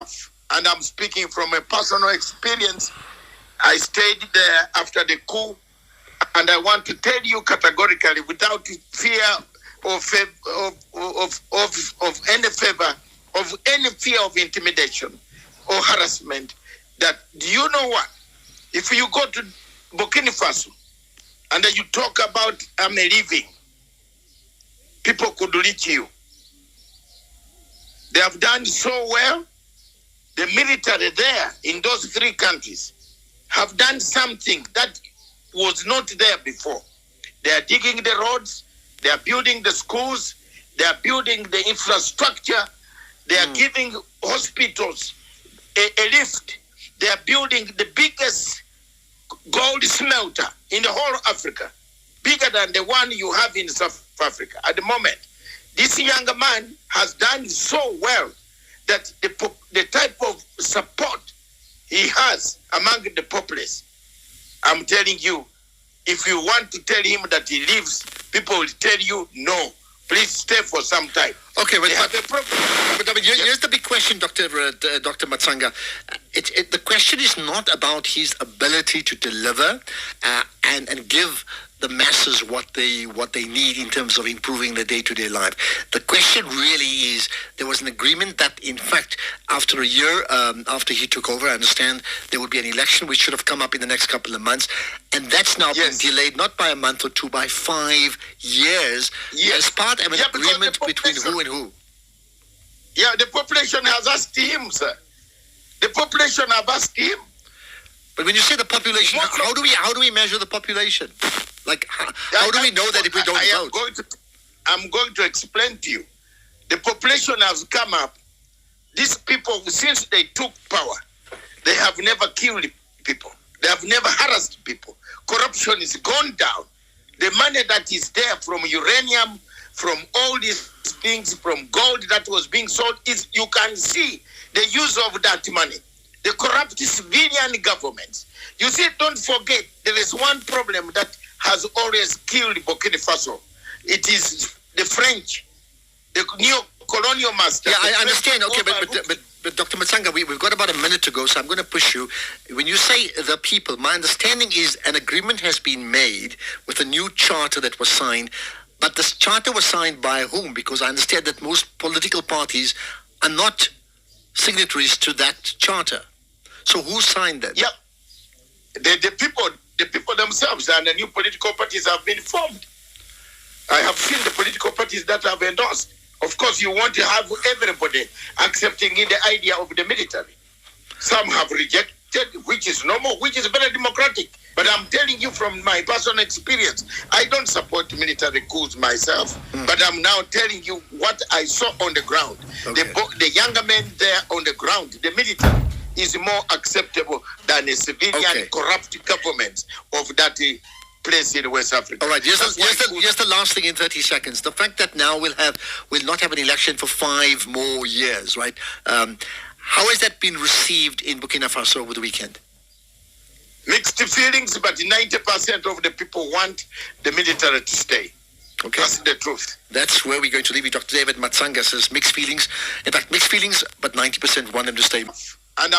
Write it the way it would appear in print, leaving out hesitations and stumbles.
and I'm speaking from a personal experience. I stayed there after the coup, and I want to tell you categorically, without fear of any favor, of any fear of intimidation or harassment, that, do you know what? If you go to Burkina Faso and then you talk about I'm leaving, people could reach you. They have done so well. The military there in those three countries have done something that was not there before. They are digging the roads, they are building the schools, they are building the infrastructure, they are giving hospitals a lift. They are building the biggest gold smelter in the whole Africa, bigger than the one you have in South Africa at the moment. This young man has done so well that the type of support he has among the populace, I'm telling you, if you want to tell him that he leaves, people will tell you, no, please stay for some time. Okay, but I mean, here's the big question, Dr. Matsanga. The question is not about his ability to deliver and give the masses what they need in terms of improving their day-to-day life. The question really is, there was an agreement that, in fact, after a year after he took over, I understand there would be an election which should have come up in the next couple of months, and that's now been delayed not by a month or two, by 5 years, as part of an agreement between who and who? Yeah, the population has asked him, sir. The population have asked him. But when you say the population, how do we measure the population? Like, how do we know that if we don't vote? I'm going to explain to you. The population has come up. These people, since they took power, they have never killed people. They have never harassed people. Corruption is gone down. The money that is there from uranium, from all these things, from gold that was being sold, is, you can see the use of that money. The corrupt civilian governments. You see, don't forget, there is one problem that has always killed Burkina Faso. It is the French, the neo-colonial master. Yeah, I understand. Okay, but Dr. Matsanga, we've got about a minute to go, so I'm going to push you. When you say the people, my understanding is an agreement has been made with a new charter that was signed, but this charter was signed by whom? Because I understand that most political parties are not signatories to that charter. So who signed that? Yeah, the people themselves and the new political parties have been formed. I have seen the political parties that have endorsed. Of course, you want to have everybody accepting the idea of the military. Some have rejected, which is normal, which is very democratic. But I'm telling you from my personal experience, I don't support military coups myself, but I'm now telling you what I saw on the ground. Okay. The younger men there on the ground, the military, is more acceptable than a civilian corrupt government of that place in West Africa. All right, here's the last thing in 30 seconds. The fact that now we'll not have an election for 5 more years, right? How has that been received in Burkina Faso over the weekend? Mixed feelings, but 90% of the people want the military to stay. Okay. That's the truth. That's where we're going to leave it. Dr. David Matsanga says mixed feelings. In fact, mixed feelings, but 90% want them to stay.